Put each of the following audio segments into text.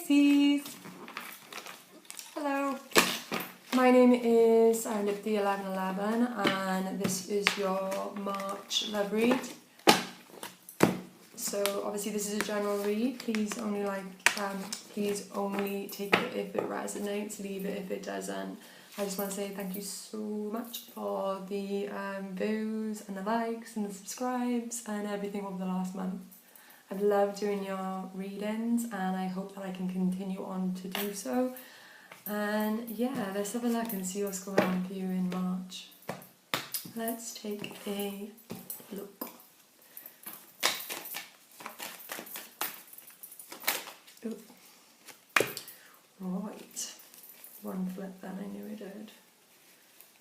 Pisces. Hello. My name is Lipty1111 and this is your March love read. So obviously this is a general read. Please only take it if it resonates, leave it if it doesn't. I just want to say thank you so much for the views and the likes and the subscribes and everything over the last month. I've loved doing your readings and I hope that I can continue on to do so. And yeah, let's have a look and see what's going on for you in March. Let's take a look. Ooh. Right, one flip then, I knew it did.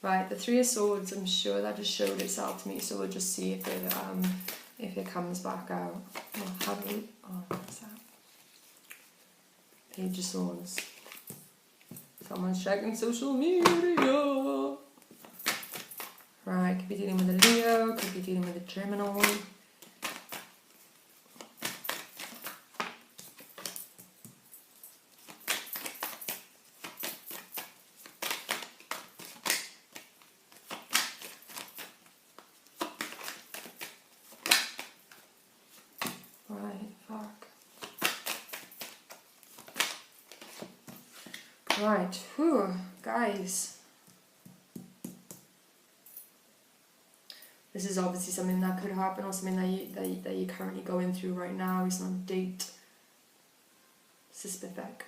Right, the Three of Swords, I'm sure that just showed itself to me, so we'll just see if it comes back out. What's that? Page of Swords. Someone's checking social media. Right, could be dealing with a Leo, could be dealing with a Gemini. Right, whew, guys. This is obviously something that could happen or something that you're currently going through right now. It's not date specific.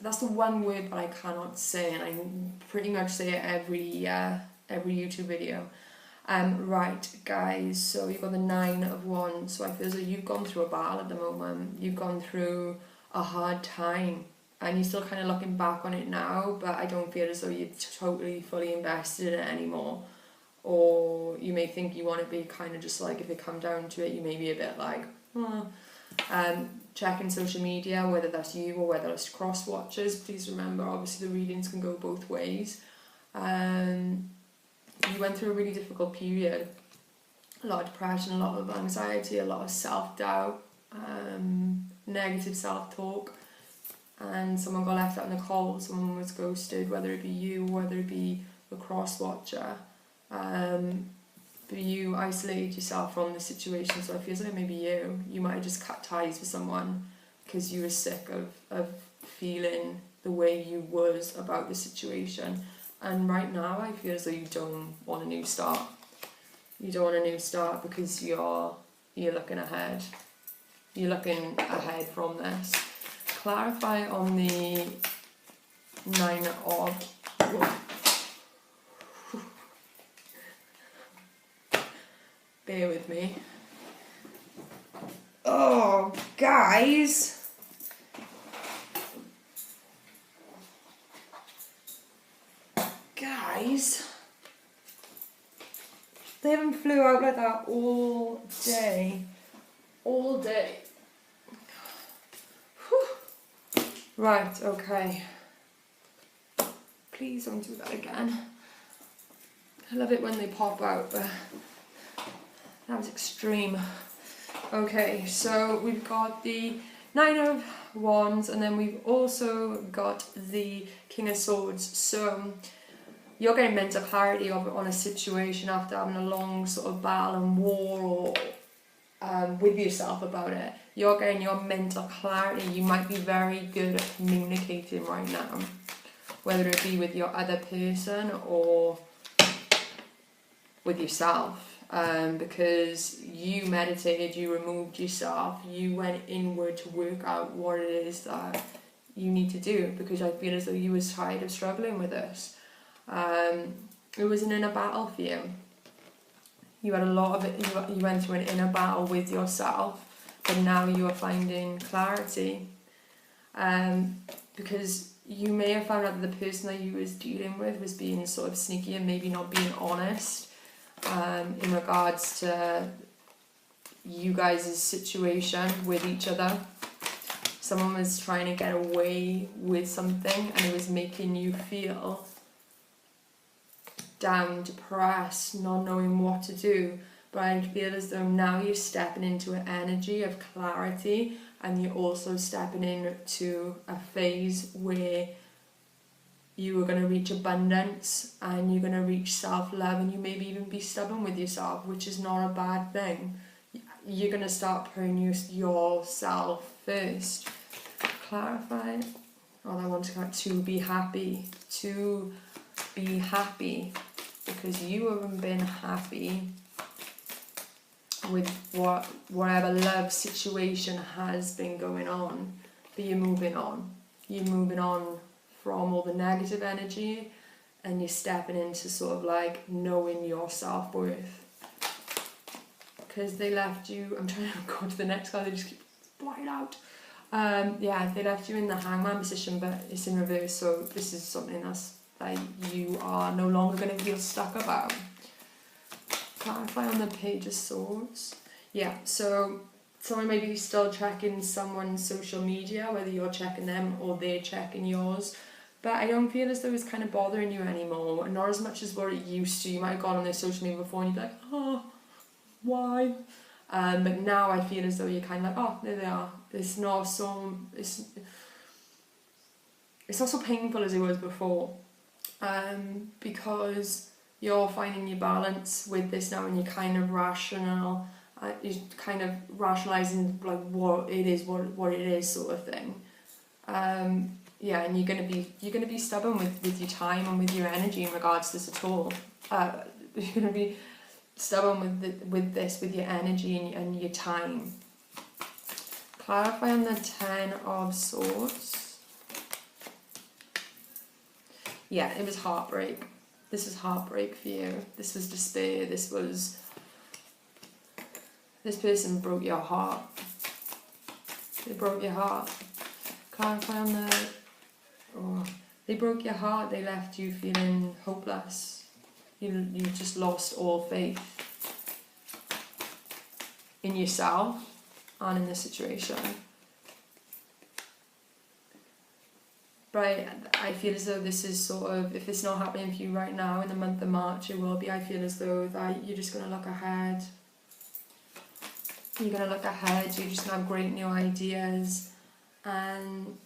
That's the one word that I cannot say, and I pretty much say it every YouTube video. Right, guys, so you've got the 9 of Wands, so I feel as though you've gone through a battle at the moment, you've gone through a hard time, and you're still kind of looking back on it now, but I don't feel as though you're totally, fully invested in it anymore, or you may think you want to be kind of just like, if it come down to it, you may be a bit like, checking social media, whether that's you or whether it's cross watchers. Please remember, obviously the readings can go both ways. You went through a really difficult period, a lot of depression, a lot of anxiety, a lot of self-doubt, negative self-talk, and someone got left out in the cold, someone was ghosted, whether it be you, whether it be a cross-watcher, but you isolated yourself from the situation, so I feel like maybe you might have just cut ties with someone because you were sick of feeling the way you was about the situation. And right now, I feel as though you don't want a new start. You don't want a new start because you're looking ahead. You're looking ahead from this. Clarify on the 9 of... Bear with me. Oh, guys! They haven't flew out like that all day. All day. Whew. Right, okay. Please don't do that again. I love it when they pop out, but that was extreme. Okay, so we've got the 9 of Wands, and then we've also got the King of Swords. So you're getting mental clarity on a situation after having a long sort of battle and war or with yourself about it. You're getting your mental clarity. You might be very good at communicating right now, whether it be with your other person or with yourself, because you meditated, you removed yourself, you went inward to work out what it is that you need to do, because I feel as though you was tired of struggling with this. It was an inner battle for you. You had a lot of it, you went through an inner battle with yourself, but now you are finding clarity. Because you may have found out that the person that you was dealing with was being sort of sneaky and maybe not being honest in regards to you guys' situation with each other. Someone was trying to get away with something and it was making you feel down, depressed, not knowing what to do. but I feel as though now you're stepping into an energy of clarity, and you're also stepping into a phase where you are going to reach abundance and you're going to reach self-love, and you maybe even be stubborn with yourself, which is not a bad thing. You're going to start putting yourself first. Clarify. Oh, that one's got to be happy. To be happy. Because you haven't been happy with whatever love situation has been going on. But you're moving on. You're moving on from all the negative energy, and you're stepping into sort of like knowing your self-worth. Because they left you, I'm trying to go to the next card, they just keep blotting out. Yeah, they left you in the hangman position, but it's in reverse, so this is something that's like you are no longer going to feel stuck about. Clarify on the Page of Swords. Yeah, so someone may be still checking someone's social media, whether you're checking them or they're checking yours. But I don't feel as though it's kind of bothering you anymore, not as much as what it used to. You might have gone on their social media before and you'd be like, oh, why? But now I feel as though you're kind of like, oh, there they are. It's not so painful as it was before, because you're finding your balance with this now, and you're kind of rational. You're kind of rationalizing like what it is sort of thing. Yeah, and you're gonna be stubborn with your time and with your energy in regards to this at all. You're gonna be stubborn with your energy and your time. Clarify on the Ten of Swords. Yeah, it was heartbreak. This is heartbreak for you. This was despair. This person broke your heart. They broke your heart. Clarify on the... Oh, they broke your heart. They left you feeling hopeless. You just lost all faith in yourself and in the situation. But I feel as though this is sort of, if it's not happening for you right now, in the month of March it will be. I feel as though that you're just going to look ahead. You're going to look ahead, you're just going to have great new ideas, and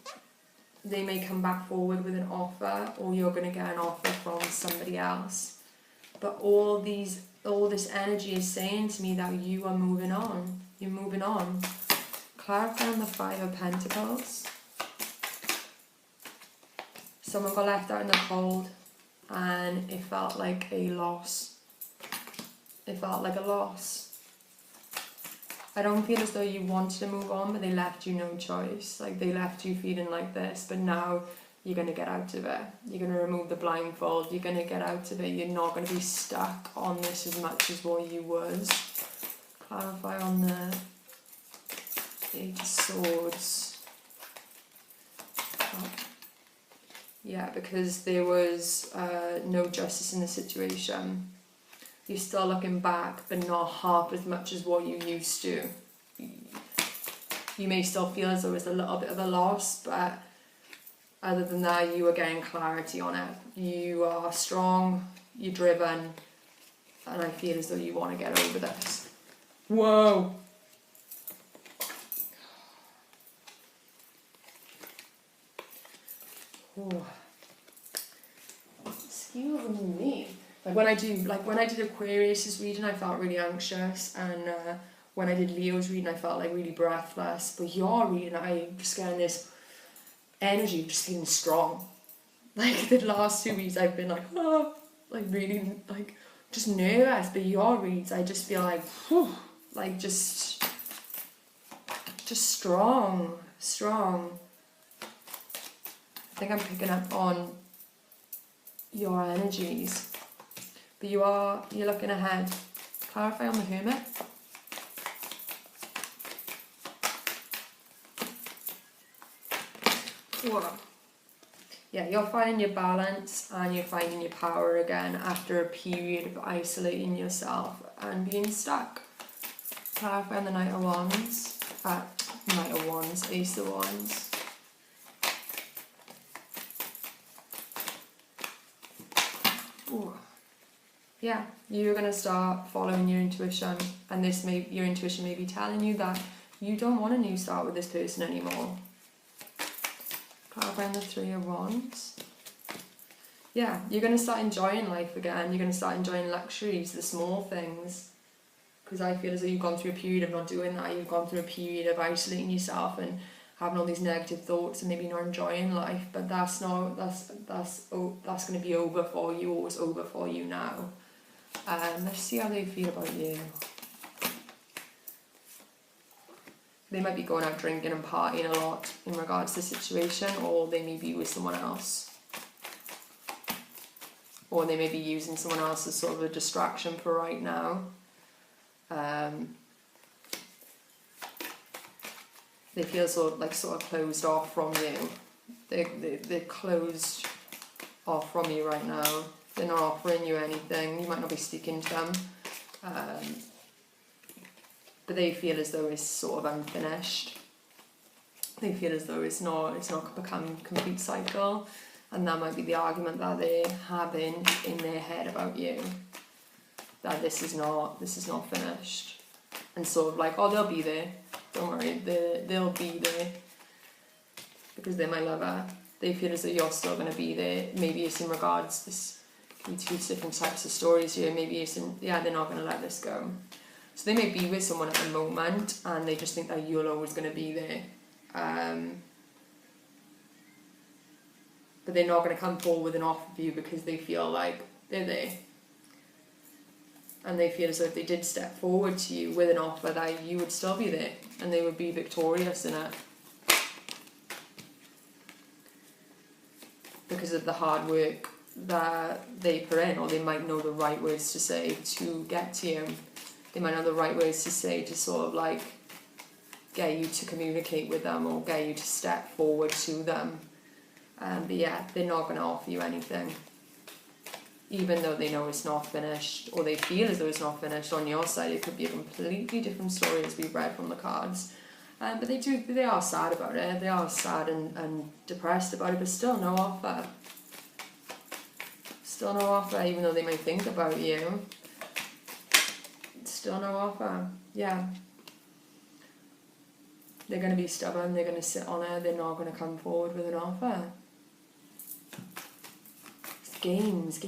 they may come back forward with an offer, or you're going to get an offer from somebody else. But all this energy is saying to me that you are moving on. You're moving on. Clarify on the Five of Pentacles. Someone got left out in the cold, and it felt like a loss. It felt like a loss. I don't feel as though you wanted to move on, but they left you no choice. Like, they left you feeling like this, but now you're going to get out of it. You're going to remove the blindfold. You're going to get out of it. You're not going to be stuck on this as much as what you was. Clarify on the Eight of Swords. Oh. Yeah, because there was no justice in the situation. You're still looking back, but not half as much as what you used to. You may still feel as though it's a little bit of a loss, but other than that, you are getting clarity on it. You are strong, you're driven, and I feel as though you want to get over this. Whoa! Oh. Excuse me. When I did Aquarius' reading, I felt really anxious, and when I did Leo's reading, I felt like really breathless. But your reading, I'm just getting this energy of just feeling strong. Like, the last 2 weeks, I've been like, oh, like really, like, just nervous. But your reads, I just feel like, whew, like just strong. I think I'm picking up on your energies. But you're looking ahead. Clarify on the Hermit. Whoa. Yeah, you're finding your balance and you're finding your power again after a period of isolating yourself and being stuck. Clarify on the Knight of Wands. Knight of Wands, Ace of Wands. Ooh. yeah, you're going to start following your intuition, and your intuition may be telling you that you don't want a new start with this person anymore. Clarifying the Three of Wands. Yeah, you're going to start enjoying life again. You're going to start enjoying luxuries, the small things. Because I feel as though you've gone through a period of not doing that. You've gone through a period of isolating yourself and having all these negative thoughts and maybe not enjoying life. But that's going to be over for you, or it's over for you now. Let's see how they feel about you. They might be going out drinking and partying a lot in regards to the situation, or they may be with someone else. Or they may be using someone else as sort of a distraction for right now. They feel sort of closed off from you. They're closed off from you right now. They're not offering you anything. You might not be speaking to them. But they feel as though it's sort of unfinished. They feel as though it's not become a complete cycle, and that might be the argument that they're having in their head about you. That this is not finished, and sort of like, oh, they'll be there. Don't worry, they'll be there because they're my lover. They feel as though you're still going to be there. Maybe it's in regards, this could be two different types of stories here. Maybe it's they're not going to let this go. So they may be with someone at the moment and they just think that you're always going to be there. But they're not going to come forward with an offer for you because they feel like they're there. And they feel as though if they did step forward to you with an offer, that you would still be there and they would be victorious in it. Because of the hard work that they put in, or they might know the right words to say to get to you. They might know the right words to say to sort of like get you to communicate with them or get you to step forward to them. But yeah, they're not going to offer you anything. Even though they know it's not finished, or they feel as though it's not finished on your side, it could be a completely different story as we've read from the cards. But they are sad about it. They are sad and depressed about it, but still no offer. Still no offer, even though they may think about you. Still no offer. Yeah. They're going to be stubborn. They're going to sit on it. They're not going to come forward with an offer. It's games.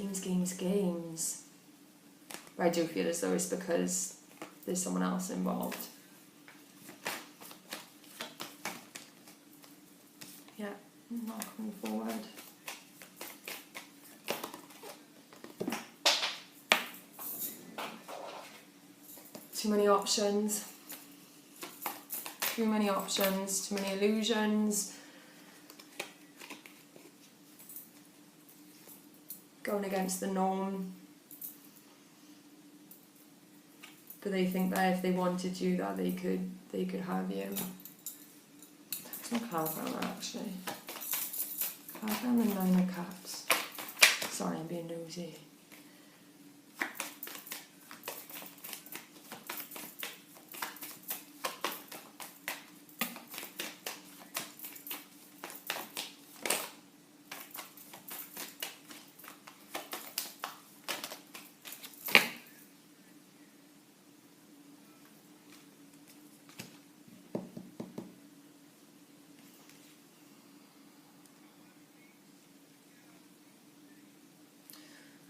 But I do feel as though it's because there's someone else involved. Yeah, not coming forward. Too many options. Too many options, too many illusions. Going against the norm. But they think that if they wanted you, that they could have you. It's not card down that actually. Card down the 9 of Cups. Sorry, I'm being nosy.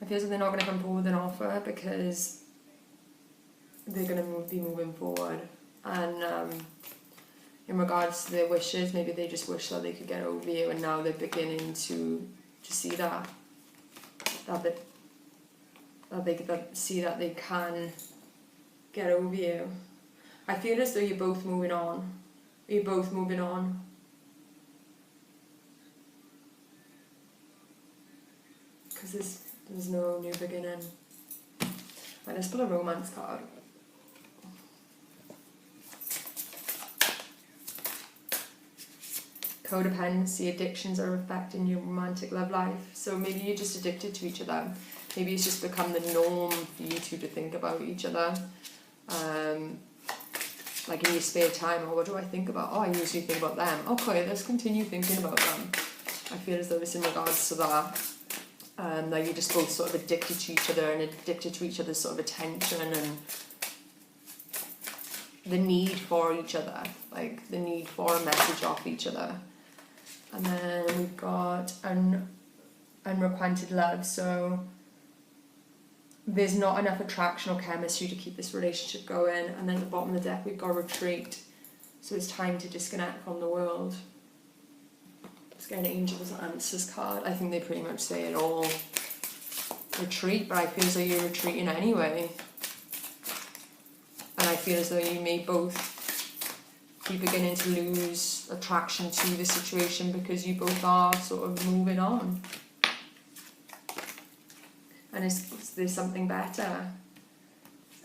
I feel as though they're not going to come forward with an offer because they're going to be moving forward. And in regards to their wishes, maybe they just wish that they could get over you, and now they're beginning to see that they see that they can get over you. I feel as though you're both moving on. You're both moving on. Because there's no new beginning. Right, let's pull a romance card. Codependency, addictions are affecting your romantic love life. So maybe you're just addicted to each other. Maybe it's just become the norm for you two to think about each other. Like in your spare time, oh, what do I think about? Oh, I usually think about them. Okay, let's continue thinking about them. I feel as though it's in regards to that. That you're just both sort of addicted to each other and addicted to each other's sort of attention and the need for each other, like the need for a message off each other. And then we've got unrequited love, so there's not enough attraction or chemistry to keep this relationship going. And then at the bottom of the deck we've got retreat, so it's time to disconnect from the world. Let's get an Angels Answers card. I think they pretty much say it all. Retreat, but I feel as though you're retreating anyway. And I feel as though you may both be beginning to lose attraction to the situation because you both are sort of moving on. And there's something better.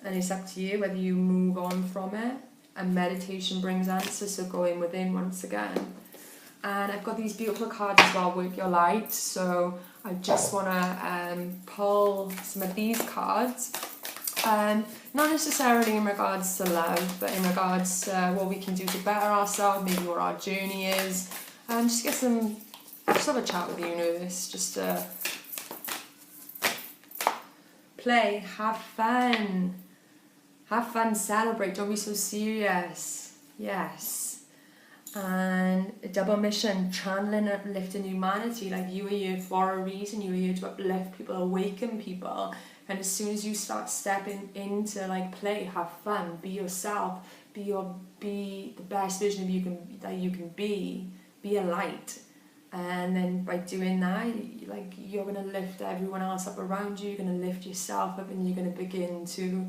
And it's up to you whether you move on from it. And meditation brings answers, so going within once again. And I've got these beautiful cards as well, Work Your Light. So I just want to pull some of these cards. Not necessarily in regards to love, but in regards to what we can do to better ourselves, maybe what our journey is. And just have a chat with the universe, just to play, have fun, celebrate, don't be so serious, yes. And a double mission, channeling, uplifting humanity, like you are here for a reason, you are here to uplift people, awaken people. And as soon as you start stepping into like play, have fun, be yourself, be the best version of you that you can be a light. And then by doing that, like you're gonna lift everyone else up around you, you're gonna lift yourself up, and you're gonna begin to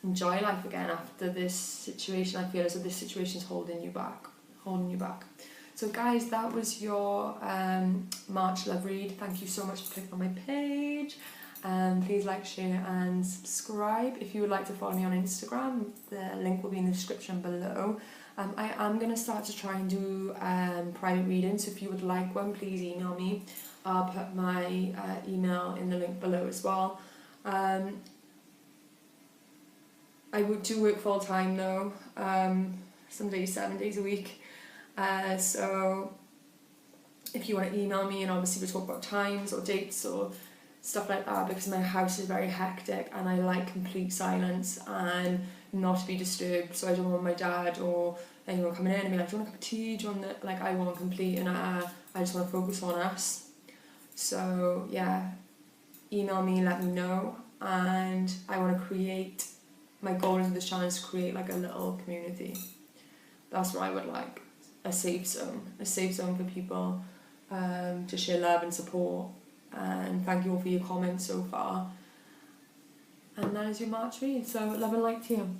enjoy life again after this situation. I feel as though this situation is holding you back. So guys, that was your March love read. Thank you so much for clicking on my page. Please like, share and subscribe. If you would like to follow me on Instagram, the link will be in the description below. I am going to start to try and do private readings, so if you would like one, please email me. I'll put my email in the link below as well. I do work full time though, some days 7 days a week. So if you want to email me, and obviously we'll talk about times or dates or stuff like that, because my house is very hectic and I like complete silence and not to be disturbed, so I don't want my dad or anyone coming in and be like, do you want a cup of tea, do you want the, like I want complete, and I just want to focus on us. So yeah, email me, let me know. And I want to create, my goal in this channel is to create like a little community. That's what I would like, a safe zone for people to share love and support. And thank you all for your comments so far. And that is your March read. So love and light to you.